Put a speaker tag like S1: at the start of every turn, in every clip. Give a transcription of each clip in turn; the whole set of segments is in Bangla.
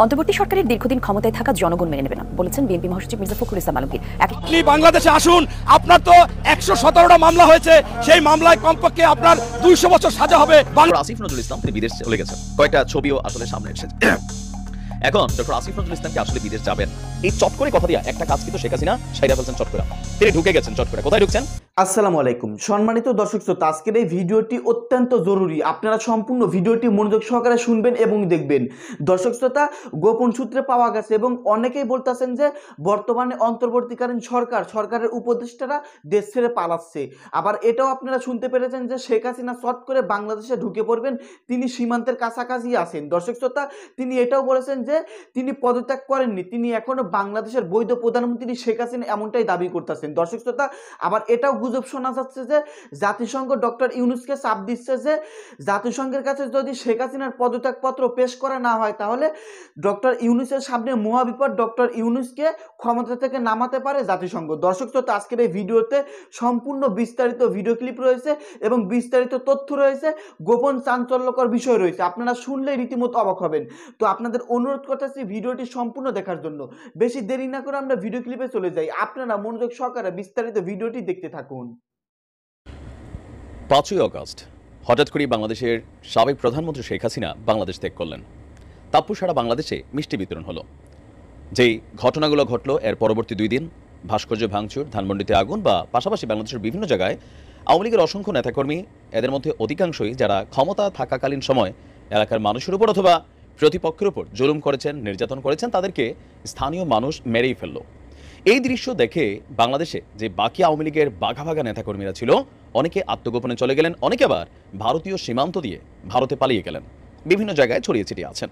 S1: অন্তর্বর্তী সরকারের দীর্ঘদিন ক্ষমতায় থাকা জনগণ মেনে নেবে না বলেছেন বিএনপি মহাসচিব মির্জা ফখরুল ইসলাম আলমগীর।
S2: আপনি বাংলাদেশে আসুন, আপনার তো 117টা মামলা হয়েছে, সেই মামলায় কমপক্ষে আপনার 200 বছর সাজা হবে।
S3: আসিফ নজরুল ইসলাম তিনি বিদেশ চলে গেছেন, কয়েকটা ছবিও আসলে সামনে এসেছে। এখন ডক্টর আসিফ নজরুল ইসলাম কি আসলে বিদেশ যাবেন? এই চট করে কথা দিয়া একটা কাজ কিন্তু শেখ হাসিনা সাইরা ফেলছেন চট করে। তিনি ঢুকে গেছেন চট করে। কোথায় ঢুকছেন?
S4: আসসালামু আলাইকুম সম্মানিত দর্শক শ্রোতা, আজকের এই ভিডিওটি অত্যন্ত জরুরি। আপনারা সম্পূর্ণ ভিডিওটি মনোযোগ সহকারে শুনবেন এবং দেখবেন। দর্শক শ্রোতা, গোপন সূত্রে পাওয়া গেছে এবং অনেকেই বলতেছেন যে বর্তমানে অন্তর্বর্তীকালীন সরকারের উপদেষ্টারা দেশ ছেড়ে পালাচ্ছে। আবার এটাও আপনারা শুনতে পেরেছেন যে শেখ হাসিনা চট করে বাংলাদেশে ঢুকে পড়বেন, তিনি সীমান্তের কাছাকাছি আছেন। দর্শক শ্রোতা, তিনি এটাও বলেছেন যে তিনি পদত্যাগ করেননি, তিনি এখনো বাংলাদেশের বৈধ প্রধানমন্ত্রী শেখ হাসিনা, এমনটাই দাবি করতেছেন। দর্শক শ্রোতা, আবার এটাও গুজব শোনা যাচ্ছে যে জাতিসংঘ ডক্টর ইউনূসকে চাপ দিচ্ছে যে জাতিসংঘের কাছে যদি শেখ হাসিনার পদত্যাগপত্র পেশ করা না হয় তাহলে ডক্টর ইউনূসের সামনে মহাবিপদ, ডক্টর ইউনূসকে ক্ষমতা থেকে নামাতে পারে জাতিসংঘ। দর্শক শ্রোতা, আজকের এই ভিডিওতে সম্পূর্ণ বিস্তারিত ভিডিও ক্লিপ রয়েছে এবং বিস্তারিত তথ্য রয়েছে, গোপন চাঞ্চল্যকর বিষয় রয়েছে। আপনারা শুনলেই রীতিমতো অবাক হবেন। তো আপনাদের অনুরোধ করতেছি ভিডিওটি সম্পূর্ণ দেখার জন্য। বেশি দেরি না করে আমরা ভিডিও ক্লিপে চলে যাই। আপনারা মনোযোগ সহকারে বিস্তারিত ভিডিওটি দেখতে থাকুন।
S3: 5ই আগস্ট হঠাৎ করে বাংলাদেশের সাবেক প্রধানমন্ত্রী শেখ হাসিনা বাংলাদেশ ত্যাগ করলেন। তারপর সারা বাংলাদেশে মিষ্টি বিতরণ হলো। যেই ঘটনাগুলো ঘটলো এর পরবর্তী 2 দিন ভাস্কর্য ভাঙচুর, ধানমন্ডিতে আগুন বা পাশাপাশি বাংলাদেশের বিভিন্ন জায়গায় আওয়ামী লীগের অসংখ্য নেতাকর্মী, এদের মধ্যে অধিকাংশই যারা ক্ষমতা থাকাকালীন সময় এলাকার মানুষের উপর অথবা প্রতিপক্ষের উপর জুলুম করেছেন, নির্যাতন করেছেন, তাদেরকে স্থানীয় মানুষ মেরেই ফেলল। এই দৃশ্য দেখে বাংলাদেশে যে বাকি আওয়ামী লীগের বাঘা বাঘা নেতাকর্মীরা ছিল, অনেকে আত্মগোপনে চলে গেলেন, অনেকে আবার ভারতীয় সীমান্ত দিয়ে ভারতে পালিয়ে গেলেন, বিভিন্ন জায়গায় ছড়িয়ে ছিটিয়ে আছেন।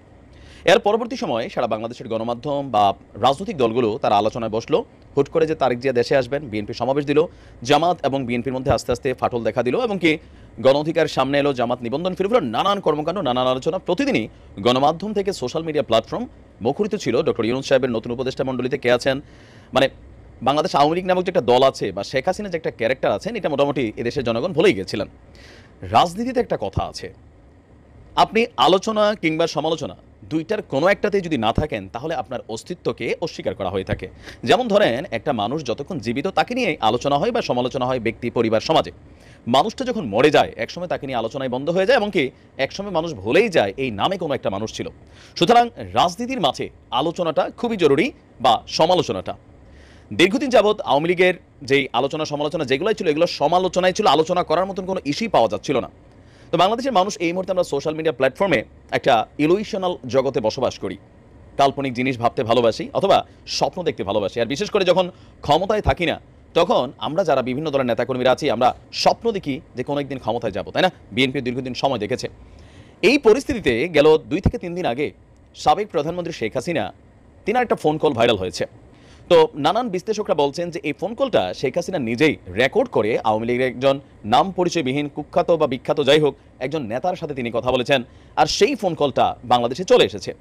S3: এর পরবর্তী সময়ে সারা বাংলাদেশের গণমাধ্যম বা রাজনৈতিক দলগুলো তারা আলোচনায় বসলো। হুট করে যে তারেক জিয়া দেশে আসবেন, বিএনপি সমাবেশ দিল, জামাত এবং বিএনপির মধ্যে আস্তে আস্তে ফাটল দেখা দিল এবং কি গণ অধিকার সামনে এলো, জামাত নিবন্ধন ফিরে ফেলো, নানান কর্মকাণ্ড, নানান আলোচনা। প্রতিদিনই গণমাধ্যম থেকে সোশ্যাল মিডিয়া প্ল্যাটফর্ম মুখরিত ছিল ডক্টর ইউনূস সাহেবের নতুন উপদেষ্টা মণ্ডলীতে কে আছেন, মানে বাংলাদেশ আওয়ামী লীগ নামক যে একটা দল আছে বা শেখ হাসিনা যে একটা ক্যারেক্টার আছেন, এটা মোটামুটি এদেশের জনগণ ভুলেই গেছিলেন। রাজনীতিতে একটা কথা আছে, আপনি আলোচনা কিংবা সমালোচনা দুইটার কোনো একটাতে যদি না থাকেন তাহলে আপনার অস্তিত্বকে অস্বীকার করা হয়ে থাকে। যেমন ধরেন, একটা মানুষ যতক্ষণ জীবিত তাকে নিয়ে আলোচনা হয় বা সমালোচনা হয় ব্যক্তি, পরিবার, সমাজে। মানুষটা যখন মরে যায় একসময় তাকে নিয়ে আলোচনায় বন্ধ হয়ে যায়, এমনকি একসময় মানুষ ভুলেই যায় এই নামে কোনো একটা মানুষ ছিল। সুতরাং রাজনীতির মাঝে আলোচনাটা খুবই জরুরি বা সমালোচনাটা। দীর্ঘদিন যাবৎ আওয়ামী লীগের যেই আলোচনা সমালোচনা যেগুলোই ছিল, এগুলো সমালোচনায় ছিল, আলোচনা করার মতন কোনো ইস্যুই পাওয়া যাচ্ছিল না। তো বাংলাদেশের মানুষ এই মুহূর্তে আমরা সোশ্যাল মিডিয়া প্ল্যাটফর্মে একটা ইলুশনাল জগতে বসবাস করি, কাল্পনিক জিনিস ভাবতে ভালোবাসি অথবা স্বপ্ন দেখতে ভালোবাসি। আর বিশেষ করে যখন ক্ষমতায় থাকি না, তখন আমরা যারা বিভিন্ন দলের নেতাকর্মীরা আছি, আমরা স্বপ্ন দেখি যে কোনো একদিন ক্ষমতায় যাব, তাই না? বিএনপি দীর্ঘদিন সময় দেখেছে। এই পরিস্থিতিতে গেল 2 থেকে 3 দিন আগে সাবেক প্রধানমন্ত্রী শেখ হাসিনা, তিনার একটা ফোন কল ভাইরাল হয়েছে। তো নানান বিশ্লেষকরা বলছেন যে এই ফোন কলটা শেখ হাসিনা নিজেই রেকর্ড করে আওয়ামী লীগের একজন নাম পরিচয়বিহীন, কুখ্যাত বা বিখ্যাত যাই হোক একজন নেতার সাথে তিনি কথা বলেছেন, আর সেই ফোন কলটা বাংলাদেশে চলে এসেছে।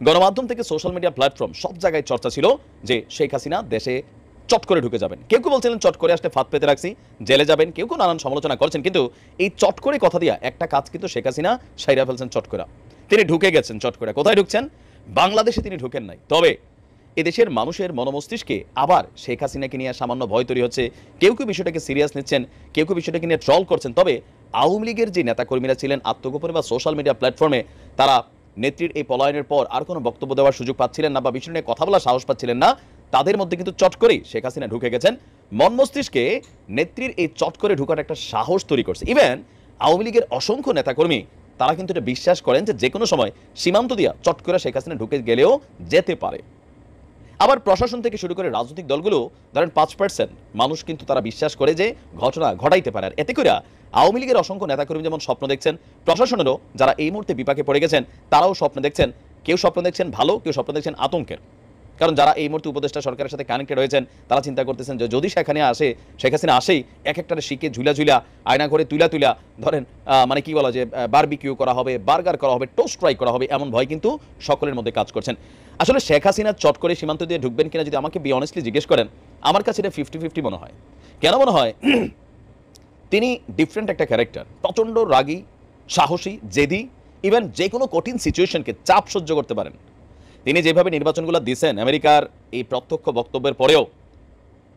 S3: গণমাধ্যম থেকে সোশ্যাল মিডিয়া প্ল্যাটফর্ম সব জায়গায় চর্চা ছিল যে শেখ হাসিনা দেশে চট করে ঢুকে যাবেন। কেউ কেউ বলছিলেন চট করে আসলে ফাঁদ পেতে রাখছি, জেলে যাবেন, কেউ কেউ নানান সমালোচনা করছেন। কিন্তু এই চট করে কথা দিয়া একটা কাজ কিন্তু শেখ হাসিনা সাইরা ফেলছেন চট করে। তিনি ঢুকে গেছেন চট করে। কোথায় ঢুকছেন? বাংলাদেশে তিনি ঢুকেন নাই। তবে এদেশের মানুষের মনোমস্তিষ্কে আবার শেখ হাসিনাকে নিয়ে সামান্য ভয় তৈরি হচ্ছে। কেউ কেউ বিষয়টাকে সিরিয়াস নিচ্ছেন, কেউ কেউ বিষয়টাকে নিয়ে ট্রল করছেন। তবে আওয়ামী লীগের যে নেতাকর্মীরা ছিলেন আত্মগোপনে বা সোশ্যাল মিডিয়া প্ল্যাটফর্মে, তারা নেত্রীর এই পলায়নের পর আর কোনো বক্তব্য দেওয়ার সুযোগ পাচ্ছিলেন না বা বিষয় নিয়ে কথা বলার সাহস পাচ্ছিলেন না। তাদের মধ্যে কিন্তু চট করেই শেখ হাসিনা ঢুকে গেছেন। মন মস্তিষ্কে নেত্রীর এই চট করে ঢুকার একটা সাহস তৈরি করছে। ইভেন আওয়ামী লীগের অসংখ্য নেতাকর্মী তারা কিন্তু এটা বিশ্বাস করেন যে কোনো সময় সীমান্ত দিয়া চট করে শেখ হাসিনা ঢুকে গেলেও যেতে পারে। আবার প্রশাসন থেকে শুরু করে রাজনৈতিক দলগুলো ধরেন 5% মানুষ কিন্তু তারা বিশ্বাস করে যে ঘটনা ঘটাইতে পারে। আর এতে করে আওয়ামী লীগের অসংখ্য নেতাকর্মী যেমন স্বপ্ন দেখছেন, প্রশাসনেরও যারা এই মুহূর্তে বিপাকে পড়ে গেছেন তারাও স্বপ্ন দেখছেন। কেউ স্বপ্ন দেখছেন ভালো, কেউ স্বপ্ন দেখছেন আতঙ্কের। কারণ যারা এই মুহূর্তে উপদেষ্টা সরকারের সাথে কানেক্টেড হয়েছেন তারা চিন্তা করতেছেন যে যদি সেখানে আসে, শেখ হাসিনা আসেই এক একটারে শিখে ঝুলা আয়না করে তুলা ধরেন মানে কি বলা যে বারবিকিউ করা হবে, বার্গার করা হবে, টোস্ট ফ্রাই করা হবে, এমন ভয় কিন্তু সকলের মধ্যে কাজ করছেন। আসলে শেখ হাসিনা চট করে সীমান্ত দিয়ে ঢুকবেন কিনা যদি আমাকে বি অনেস্টলি জিজ্ঞেস করেন, আমার কাছে এটা 50-50 মনে হয়। কেন মনে হয়? তিনি ডিফারেন্ট একটা ক্যারেক্টার, প্রচণ্ড রাগী, সাহসী, জেদি, ইভেন যে কোনো কঠিন সিচুয়েশনকে চাপ সহ্য করতে পারেন। তিনি যেভাবে নির্বাচনগুলো দিচ্ছেন আমেরিকার এই প্রত্যক্ষ বক্তব্যের পরেও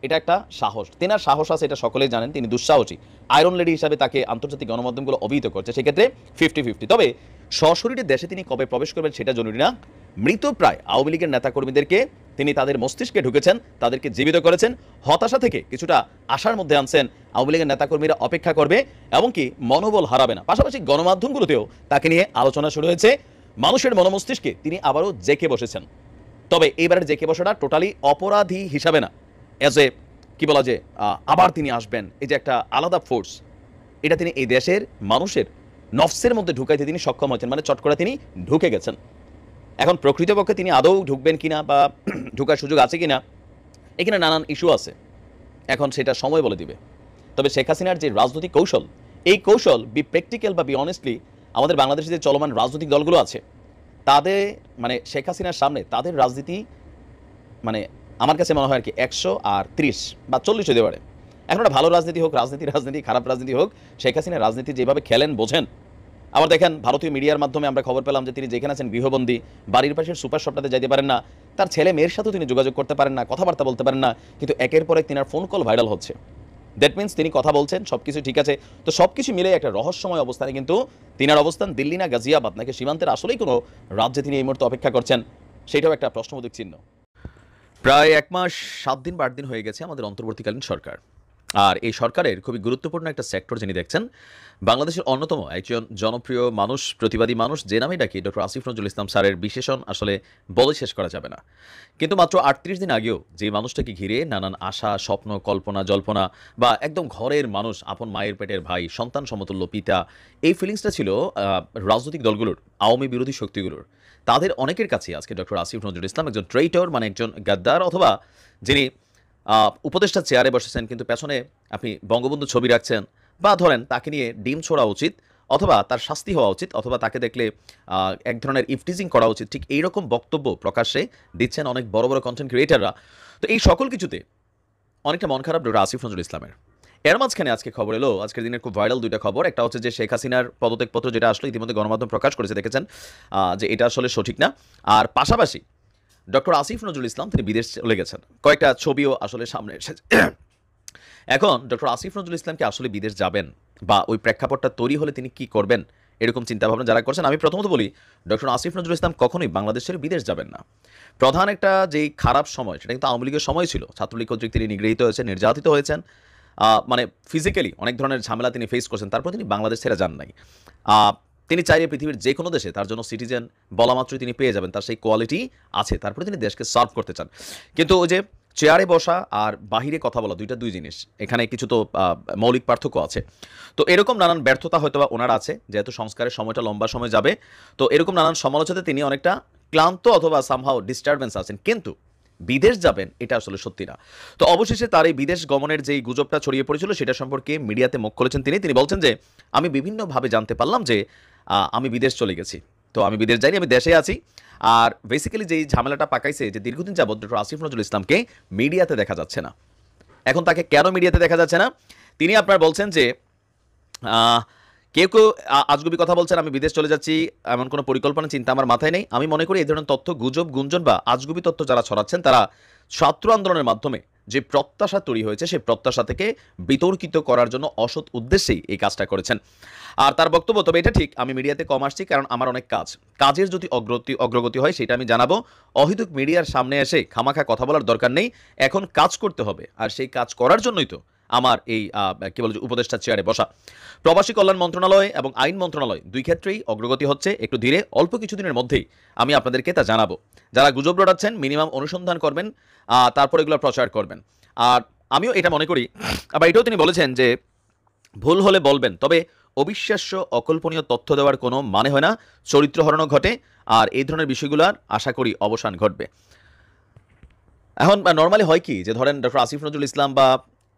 S3: এটা একটা সাহস, তেনার সাহস আছে এটা সকলেই জানেন, তিনি দুঃসাহসী। আয়রন লেডি হিসাবে তাকে আন্তর্জাতিক গণমাধ্যমগুলো অভিহিত করছে, সেক্ষেত্রে 50-50। তবে সশরীরে দেশে তিনি কবে প্রবেশ করবেন সেটা জরুরি না। মৃতপ্রায় আওয়ামী লীগের নেতাকর্মীদেরকে তিনি তাদের মস্তিষ্কে ঢুকেছেন, তাদেরকে জীবিত করেছেন, হতাশা থেকে কিছুটা আশার মধ্যে আনছেন। আওয়ামী লীগের নেতাকর্মীরা অপেক্ষা করবে, এমনকি মনোবল হারাবে না। পাশাপাশি গণমাধ্যমগুলোতেও তাকে নিয়ে আলোচনা শুরু হয়েছে। মানুষের মনোমস্তিষ্কে তিনি আবারও জেকে বসেছেন। তবে এইবারের জেকে বসাটা টোটালি অপরাধী হিসাবে না, অ্যাজ এ কি বলা যে আবার তিনি আসবেন, এই যে একটা আলাদা ফোর্স, এটা তিনি এই দেশের মানুষের নফসের মধ্যে ঢুকাইতে তিনি সক্ষম হয়েছেন, মানে চট করে তিনি ঢুকে গেছেন। এখন প্রকৃতপক্ষে তিনি আদৌ ঢুকবেন কিনা বা ঢুকার সুযোগ আছে কিনা, এখানে নানান ইস্যু আছে, এখন সেটা সময় বলে দিবে। তবে শেখ হাসিনার যে রাজনৈতিক কৌশল, এই কৌশল বি প্র্যাকটিক্যাল বা বি অনেস্টলি আমাদের বাংলাদেশে যে চলমান রাজনৈতিক দলগুলো আছে তাদের, মানে শেখ হাসিনার সামনে তাদের রাজনীতি, মানে আমার কাছে মনে হয় আর কি 130 বা 40 হতে পারে। এখন একটা ভালো রাজনীতি হোক, রাজনীতি খারাপ রাজনীতি হোক, শেখ হাসিনা রাজনীতি যেভাবে খেলেন বোঝেন। আবার দেখেন ভারতীয় মিডিয়ার মাধ্যমে আমরা খবর পেলাম যে তিনি যেখানে আছেন গৃহবন্দী, বাড়ির পাশের সুপার শপটাতে যাইতে পারেন না, তার ছেলে মেয়ের সাথেও তিনি যোগাযোগ করতে পারেন না, কথাবার্তা বলতে পারেন না, কিন্তু একের পর এক তিনার ফোন কল ভাইরাল হচ্ছে। দ্যাট মিনস তিনি কথা বলছেন, সব কিছু ঠিক আছে। তো সব কিছু মিলে একটা রহস্যময় অবস্থানে কিন্তু তিনার অবস্থান দিল্লি না গাজিয়াবাদ নাকি সীমান্তের আসলেই কোনো রাজ্যে তিনি এই মুহূর্তে অপেক্ষা করছেন, সেটাও একটা প্রশ্নবোধক চিহ্ন। প্রায় 1 মাস 7 দিন 8 দিন হয়ে গেছে আমাদের অন্তর্বর্তীকালীন সরকার। আর এই সরকারের খুবই গুরুত্বপূর্ণ একটা সেক্টর যিনি দেখছেন, বাংলাদেশের অন্যতম একজন জনপ্রিয় মানুষ, প্রতিবাদী মানুষ, যে নামে ডাকি ডক্টর আসিফ নজরুল ইসলাম স্যারের বিশেষণ আসলে বলে শেষ করা যাবে না। কিন্তু মাত্র 38 দিন আগেও যে মানুষটাকে ঘিরে নানান আশা, স্বপ্ন, কল্পনা, জল্পনা, বা একদম ঘরের মানুষ, আপন মায়ের পেটের ভাই, সন্তান সমতুল্য পিতা, এই ফিলিংসটা ছিল রাজনৈতিক দলগুলোর, আওয়ামী বিরোধী শক্তিগুলোর। তাদের অনেকের কাছে আজকে ডক্টর আসিফ নজরুল ইসলাম একজন ট্রেইটর, মানে একজন গাদ্দার, অথবা যিনি উপদেষ্টা চেয়ারে বসেছেন কিন্তু পেছনে আপনি বঙ্গবন্ধু ছবি রাখছেন, বা ধরেন তাকে নিয়ে ডিম ছোড়া উচিত, অথবা তার শাস্তি হওয়া উচিত, অথবা তাকে দেখলে এক ধরনের ইফটিজিং করা উচিত, ঠিক এইরকম বক্তব্য প্রকাশ্যে দিচ্ছেন অনেক বড় বড় কন্টেন্ট ক্রিয়েটাররা। তো এই সকল কিছুতে অনেকটা মন খারাপ ডক্টর আসিফ নজরুল ইসলামের। এর মাঝখানে আজকে খবর এলো, আজকের দিনের খুব ভাইরাল দুইটা খবর। একটা হচ্ছে যে শেখ হাসিনার পদত্যাগপত্র যেটা আসলে ইতিমধ্যে গণমাধ্যম প্রকাশ করেছে, দেখেছেন যে এটা আসলে সঠিক না। আর পাশাপাশি ডক্টর আসিফ নজরুল ইসলাম তিনি বিদেশ চলে গেছেন, কয়েকটা ছবিও আসলে সামনে এসেছে। এখন ডক্টর আসিফ নজরুল ইসলামকে আসলে বিদেশ যাবেন বা ওই প্রেক্ষাপটটা তৈরি হলে তিনি কি করবেন, এরকম চিন্তাভাবনা যারা করছেন, আমি প্রথমত বলি ডক্টর আসিফ নজরুল ইসলাম কখনোই বাংলাদেশের বিদেশ যাবেন না। প্রধান একটা যেই খারাপ সময়, সেটা কিন্তু আওয়ামী লীগের সময় ছিল। ছাত্রলীগ কর্তৃক তিনি নিগৃহীত হয়েছেন, নির্যাতিত হয়েছেন, মানে ফিজিক্যালি অনেক ধরনের ঝামেলা তিনি ফেস করছেন, তারপর তিনি বাংলাদেশ ছেড়ে যান নাই। তিনি চাইলে পৃথিবীর যে কোনো দেশে তার জন্য সিটিজেন বলা মাত্রই তিনি পেয়ে যাবেন, তার সেই কোয়ালিটি আছে, তারপরে তিনি দেশকে সার্ভ করতে চান। কিন্তু ওই যে চেয়ারে বসা আর বাহিরে কথা বলা দুই জিনিস, এখানে কিছু তো মৌলিক পার্থক্য আছে। তো এরকম নানান ব্যর্থতা হয়তো বা ওনার আছে, যেহেতু সংস্কারের সময়টা লম্বা সময় যাবে। তো এরকম নানান সমালোচনাতে তিনি অনেকটা ক্লান্ত অথবা সামহাও ডিস্টারবেন্স আছেন, কিন্তু বিদেশ যাবেন এটা আসলে সত্যি না। তো অবশেষে তার এই বিদেশ গমনের যেই গুজবটা ছড়িয়ে পড়েছিল সেটা সম্পর্কে মিডিয়াতে মুখ খুলেছেন তিনি বলছেন যে আমি বিভিন্নভাবে জানতে পারলাম যে আমি বিদেশ চলে গেছি, তো আমি বিদেশ যাইনি, আমি দেশে আছি। আর বেসিক্যালি যেই ঝামেলাটা পাকাইছে যে দীর্ঘদিন যাবত ডক্টর আসিফ নজরুল ইসলামকে মিডিয়াতে দেখা যাচ্ছে না। এখন তাকে কেন মিডিয়াতে দেখা যাচ্ছে না, তিনি আপনার বলছেন যে কেউ আজগুবি কথা বলছেন, আমি বিদেশ চলে যাচ্ছি এমন কোনো পরিকল্পনা চিন্তা আমার মাথায় নেই। আমি মনে করি এই ধরনের তথ্য, গুজব, গুঞ্জন বা আজগুবি তথ্য যারা ছড়াচ্ছেন তারা ছাত্র আন্দোলনের মাধ্যমে যে প্রত্যাশা তৈরি হয়েছে সেই প্রত্যাশা থেকে বিতর্কিত করার জন্য অসৎ উদ্দেশ্যেই এই কাজটা করেছেন। আর তার বক্তব্য, তবে এটা ঠিক আমি মিডিয়াতে কম আসছি কারণ আমার অনেক কাজের যদি অগ্রগতি হয় সেটা আমি জানাবো। অহেতুক মিডিয়ার সামনে এসে খামাখা কথা বলার দরকার নেই, এখন কাজ করতে হবে, আর সেই কাজ করার জন্যই তো আমার এই কি বলে উপদেষ্টা চেয়ারে বসা। প্রবাসী কল্যাণ মন্ত্রণালয় এবং আইন মন্ত্রণালয় দুই ক্ষেত্রেই অগ্রগতি হচ্ছে, একটু ধীরে, অল্প কিছুদিনের মধ্যেই আমি আপনাদেরকে তা জানাবো। যারা গুজব রটাচ্ছেন মিনিমাম অনুসন্ধান করবেন, তারপর এগুলো প্রচার করবেন। আর আমিও এটা মনে করি, আবার এটাও তিনি বলেছেন যে ভুল হলে বলবেন, তবে অবিশ্বাস্য অকল্পনীয় তথ্য দেওয়ার কোনো মানে হয় না, চরিত্র হরণও ঘটে, আর এই ধরনের বিষয়গুলোর আশা করি অবসান ঘটবে। এখন নর্মালি হয় কি যে ধরেন ডক্টর আসিফ নজরুল ইসলাম বা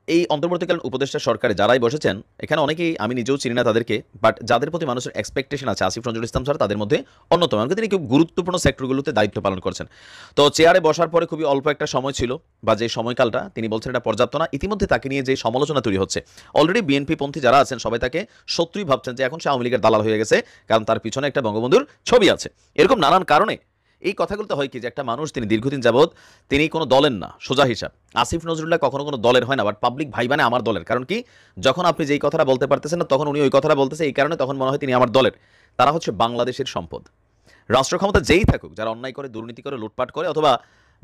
S3: এই অন্তর্বর্তীকালীন উপদেষ্টা সরকারে যারাই বসেছেন, এখানে অনেকেই আমি নিজেও চিনি না তাদেরকে, বাট যাদের প্রতি মানুষের এক্সপেকটেশন আছে আসিফ নজরুল ইসলাম স্যার তাদের মধ্যে অন্যতম, এমনকি তিনি খুব গুরুত্বপূর্ণ সেক্টরগুলোতে দায়িত্ব পালন করছেন। তো চেয়ারে বসার পরে খুবই অল্প একটা সময় ছিল, বা যে সময়কালটা তিনি বলছেন এটা পর্যাপ্ত না। ইতিমধ্যে তাকে নিয়ে যে সমালোচনা তৈরি হচ্ছে, অলরেডি বিএনপি পন্থী যারা আছেন সবাই তাকে শত্রুই ভাবছেন যে এখন সে আওয়ামী লীগের দালাল হয়ে গেছে, কারণ তার পিছনে একটা বঙ্গবন্ধুর ছবি আছে। এরকম নানান কারণে এই কথাগুলো তো হয় কি যে একটা মানুষ তিনি দীর্ঘদিন যাবৎ তিনি কোনো দলের না, সোজা হিসাব। আসিফ নজরুল্লাহ কখনো কোনো দলের হয় না, বাট পাবলিক ভাই মানে আমার দলের। কারণ কি, যখন আপনি যেই কথাটা বলতে পারতেছেন না তখন উনি ওই কথাটা বলতেছে, এই কারণে তখন মনে হয় তিনি আমার দলের। তারা হচ্ছে বাংলাদেশের সম্পদ। রাষ্ট্র ক্ষমতা যেই থাকুক, যারা অন্যায় করে, দুর্নীতি করে, লুটপাট করে, অথবা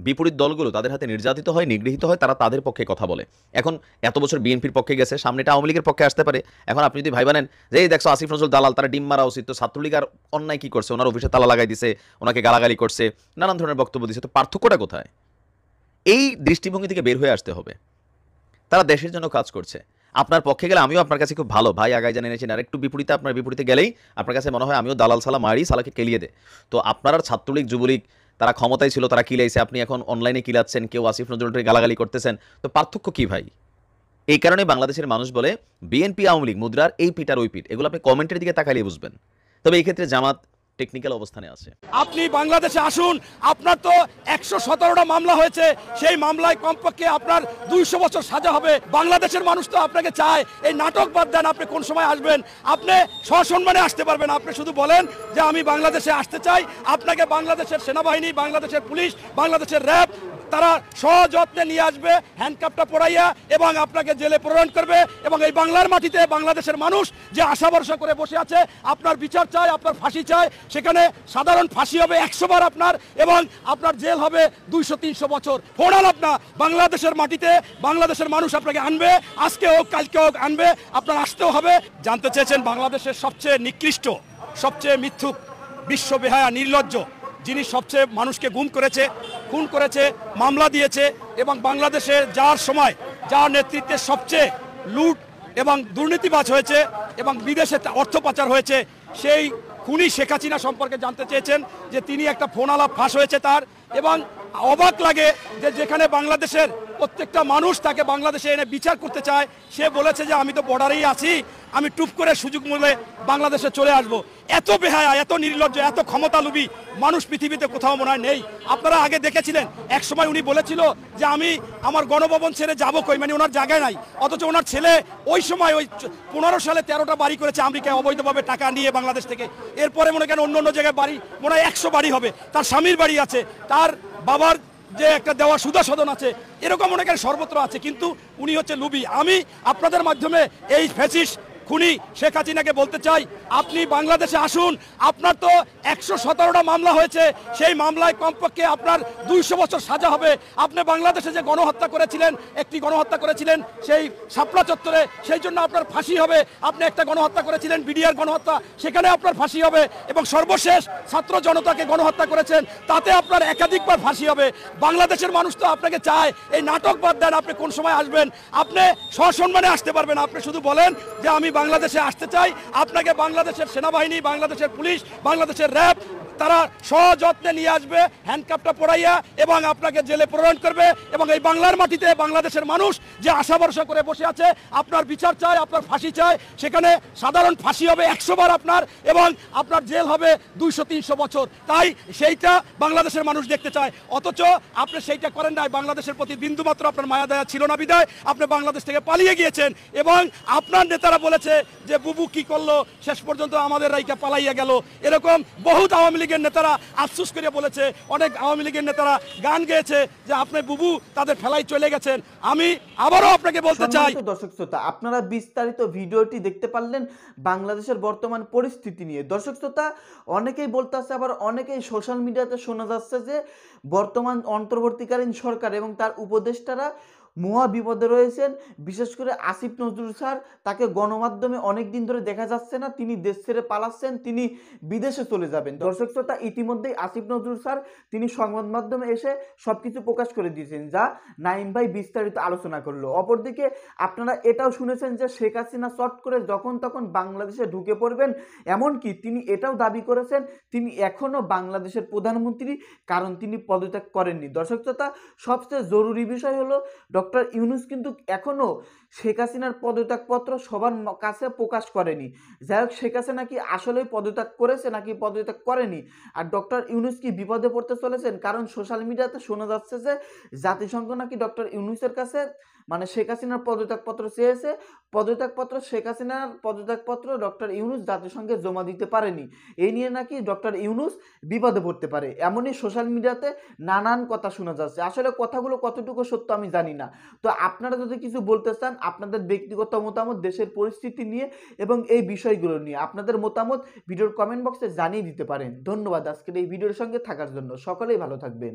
S3: বিপরীত দলগুলো তাদের হাতে নির্যাতিত হয়, নিগৃহীত হয়, তারা তাদের পক্ষে কথা বলে। এখন এত বছর বিএনপির পক্ষে গেছে, সামনেটা আওয়ামী লীগের পক্ষে আসতে পারে। এখন আপনি যদি ভাই বানেন যে এই দেখছো আসিফ নজরুল দালাল, তারা ডিম মারা উচিত, তো ছাত্রলীগ আর অন্যায় কি করছে, ওনার অফিসে তালা লাগাই দিছে, ওনাকে গালাগালি করছে, নানান ধরনের বক্তব্য দিচ্ছে, তো পার্থক্যটা কোথায়? এই দৃষ্টিভঙ্গি থেকে বের হয়ে আসতে হবে। তারা দেশের জন্য কাজ করছে। আপনার পক্ষে গেলে আমিও আপনার কাছে খুব ভালো ভাই, আগায় জানিয়ে নিয়েছেন, আর একটু বিপরীতে, আপনার বিপরীতে গেলেই আপনার কাছে মনে হয় আমিও দালাল সালা মারি, সালাকে কেলিয়ে দে। তো আপনার আর ছাত্রলীগ যুবলীগ তারা ক্ষমতায় ছিল, তারা কিলাইছে, আপনি এখন অনলাইনে কিলাচ্ছেন, কেউ আসিফ নজরুলকে গালাগালি করতেছেন, তো পার্থক্য কি ভাই? এই কারণে বাংলাদেশের মানুষ বলে বিএনপি আওয়ামী লীগ মুদ্রার এই পিঠ আর ওই পিঠ, এগুলো আপনি কমেন্টের দিকে তাকাইলে বুঝবেন। তবে এই ক্ষেত্রে জামাত টেকনিক্যাল অবস্থানে আছে।
S2: আপনি বাংলাদেশে আসুন, আপনার তো 117টা মামলা হয়েছে, সেই মামলায় কমপক্ষে আপনার 200 বছর সাজা হবে। বাংলাদেশের মানুষ তো আপনাকে চায়। এই নাটক বাদ দেন, আপনি কোন সময় আসবেন? আপনি সসম্মানে আসতে পারবেন। আপনি শুধু বলেন যে আমি বাংলাদেশে আসতে চাই, আপনাকে বাংলাদেশের সেনাবাহিনী, বাংলাদেশের পুলিশ, বাংলাদেশের র্যাব তারা সযত্নে নিয়ে আসবে, হ্যান্ডকাপটা পরাইয়া, এবং আপনাকে জেলে প্রেরণ করবে। এবং এই বাংলার মাটিতে বাংলাদেশের মানুষ যে আশা ভরসা করে বসে আছে, আপনার বিচার চায়, আপনার ফাঁসি চায়, সেখানে সাধারণ ফাঁসি হবে 100 বার আপনার, এবং আপনার জেল হবে 200-300 বছর। ফোনাল আপনার বাংলাদেশের মাটিতে বাংলাদেশের মানুষ আপনাকে আনবে, আজকে হোক কালকে হোক আনবে, আপনার আসতেও হবে। জানতে চেয়েছেন বাংলাদেশের সবচেয়ে নিকৃষ্ট, সবচেয়ে মিথ্যুক, বিশ্ব বেহায়া, নির্লজ্জ, যিনি সবচেয়ে মানুষকে গুম করেছে, খুন করেছে, মামলা দিয়েছে, এবং বাংলাদেশে যার সময়, যার নেতৃত্বে সবচেয়ে লুট এবং দুর্নীতিবাজ হয়েছে এবং বিদেশে অর্থ পাচার হয়েছে, সেই খুনি শেখ হাসিনা সম্পর্কে জানতে চেয়েছেন যে তিনি একটা ফোন আলাপ ফাঁস হয়েছে তার। এবং অবাক লাগে যে যেখানে বাংলাদেশের প্রত্যেকটা মানুষ তাকে বাংলাদেশে এনে বিচার করতে চায়, সে বলেছে যে আমি তো বর্ডারেই আছি, আমি টুপ করে সুযোগ মূল্যে বাংলাদেশে চলে আসব। এত বেহায়া, এত নির্লজ্জ, এত ক্ষমতালোভী মানুষ পৃথিবীতে কোথাও মনে হয় নেই। আপনারা আগে দেখেছিলেন, এক সময় উনি বলেছিল যে আমি আমার গণভবন ছেড়ে যাবো কই, মানে ওনার জায়গায় নাই। অথচ ওনার ছেলে ওই সময় ওই 15 সালে 13টা বাড়ি করেছে আমেরিকায় অবৈধভাবে টাকা নিয়ে বাংলাদেশ থেকে। এরপরে মনে করেন অন্য অন্য জায়গায় বাড়ি মনে হয় 100 বাড়ি হবে। তার স্বামীর বাড়ি আছে, তার বাবার যে একটা দেওয়া সুদা সদন আছে, এরকম অনেকের সর্বত্র আছে, কিন্তু উনি হচ্ছে লুবি। আমি আপনাদের মাধ্যমে এই ফ্যাসিস্ট খুনি শেখ হাসিনাকে বলতে চাই, আপনি বাংলাদেশে আসুন, আপনার তো 117টা মামলা হয়েছে, সেই মামলায় কমপক্ষে আপনার 200 বছর সাজা হবে। আপনি বাংলাদেশে যে গণহত্যা করেছিলেন, একটি গণহত্যা করেছিলেন সেই শাপলা চত্বরে, সেই জন্য আপনার ফাঁসি হবে। আপনি একটা গণহত্যা করেছিলেন, বিডিআর গণহত্যা, সেখানে আপনার ফাঁসি হবে। এবং সর্বশেষ ছাত্র জনতাকে গণহত্যা করেছেন, তাতে আপনার একাধিকবার ফাঁসি হবে। বাংলাদেশের মানুষ তো আপনাকে চায়। এই নাটক বাদ দেন, আপনি কোন সময় আসবেন? আপনি সসম্মানে আসতে পারবেন। আপনি শুধু বলেন যে আমি বাংলাদেশে আসতে চাই, আপনাকে বাংলাদেশের সেনাবাহিনী, বাংলাদেশের পুলিশ, বাংলাদেশের র্যাব তারা সযত্নে নিয়ে আসবে, হ্যান্ডকাপটা পরাইয়া, এবং আপনাকে জেলে প্রেরণ করবে। এবং এই বাংলার মাটিতে বাংলাদেশের মানুষ যে আশা ভরসা করে বসে আছে, আপনার বিচার চায়, আপনার ফাঁসি চায়, সেখানে সাধারণ ফাঁসি হবে 100 বার আপনার, এবং আপনার জেল হবে 200-300 বছর। তাই সেইটা বাংলাদেশের মানুষ দেখতে চায়, অথচ আপনি সেইটা করেন নাই। বাংলাদেশের প্রতি বিন্দুমাত্র আপনার মায়া দয়া ছিল না বিদায় আপনি বাংলাদেশ থেকে পালিয়ে গিয়েছেন। এবং আপনার নেতারা বলেছে যে বুবু কি করলো, শেষ পর্যন্ত আমাদের রাইকা পালাইয়া গেল। এরকম বহুত আওয়ামী লীগের নেতারা আফসোস করে বলেছে, অনেক আওয়ামী লীগের নেতারা গান গেয়েছে যে আপনি বুবু তাদের ফেলাই চলে গেছেন। আমি আবারও আপনাকে বলতে চাই,
S4: দর্শক শ্রোতা, আপনারা বিস্তারিত ভিডিওটি দেখতে পারলেন বাংলাদেশের বর্তমান পরিস্থিতি নিয়ে। দর্শক শ্রোতা, অনেকেই বলতেছে, আবার অনেকেই সোশ্যাল মিডিয়াতে শোনা যাচ্ছে যে বর্তমান অন্তর্বর্তীকালীন সরকার এবং তার উপদেষ্টারা মহা বিপদে রয়েছেন। বিশেষ করে আসিফ নজরুল স্যার, তাকে গণমাধ্যমে অনেক দিন ধরে দেখা যাচ্ছে না, তিনি দেশ ছেড়ে পালাচ্ছেন, তিনি বিদেশে চলে যাবেন। দর্শক শ্রোতা, ইতিমধ্যেই আসিফ নজরুল স্যার তিনি সংবাদ মাধ্যমে এসে সবকিছু প্রকাশ করে দিয়েছেন, যা নাইম ভাই বিস্তারিত আলোচনা করলো। অপরদিকে আপনারা এটাও শুনেছেন যে শেখ হাসিনা চট করে যখন তখন বাংলাদেশে ঢুকে পড়বেন, এমনকি তিনি এটাও দাবি করেছেন তিনি এখনো বাংলাদেশের প্রধানমন্ত্রী, কারণ তিনি পদত্যাগ করেননি। দর্শক শ্রোতা, সবচেয়ে জরুরি বিষয় হলো ডক্টর ইউনূস কিন্তু এখনো শেখ হাসিনার পদত্যাগপত্র সবার কাছে প্রকাশ করেনি। যাই হোক, শেখ হাসিনা কি আসলেই পদত্যাগ করেছে নাকি পদত্যাগ করেনি, আর ডক্টর ইউনূস কি বিপদে পড়তে চলেছেন? কারণ সোশ্যাল মিডিয়াতে শোনা যাচ্ছে যে জাতিসংঘ নাকি ডক্টর ইউনূসের কাছে মানে শেখ হাসিনার পদত্যাগপত্র চেয়েছে। শেখ হাসিনার পদত্যাগপত্র ডক্টর ইউনূস জাতিসংঘে জমা দিতে পারেনি। এই নিয়ে নাকি ডক্টর ইউনূস বিপদে পড়তে পারে, এমনই সোশ্যাল মিডিয়াতে নানান কথা শোনা যাচ্ছে। আসলে কথাগুলো কতটুকু সত্য আমি জানি না। তো আপনারা যদি কিছু বলতে চান আপনাদের ব্যক্তিগত মতামত দেশের পরিস্থিতি নিয়ে এবং এই বিষয়গুলো নিয়ে আপনাদের মতামত ভিডিওর কমেন্ট বক্সে জানিয়ে দিতে পারেন। ধন্যবাদ আজকের এই ভিডিওর সঙ্গে থাকার জন্য। সকলেই ভালো থাকবেন।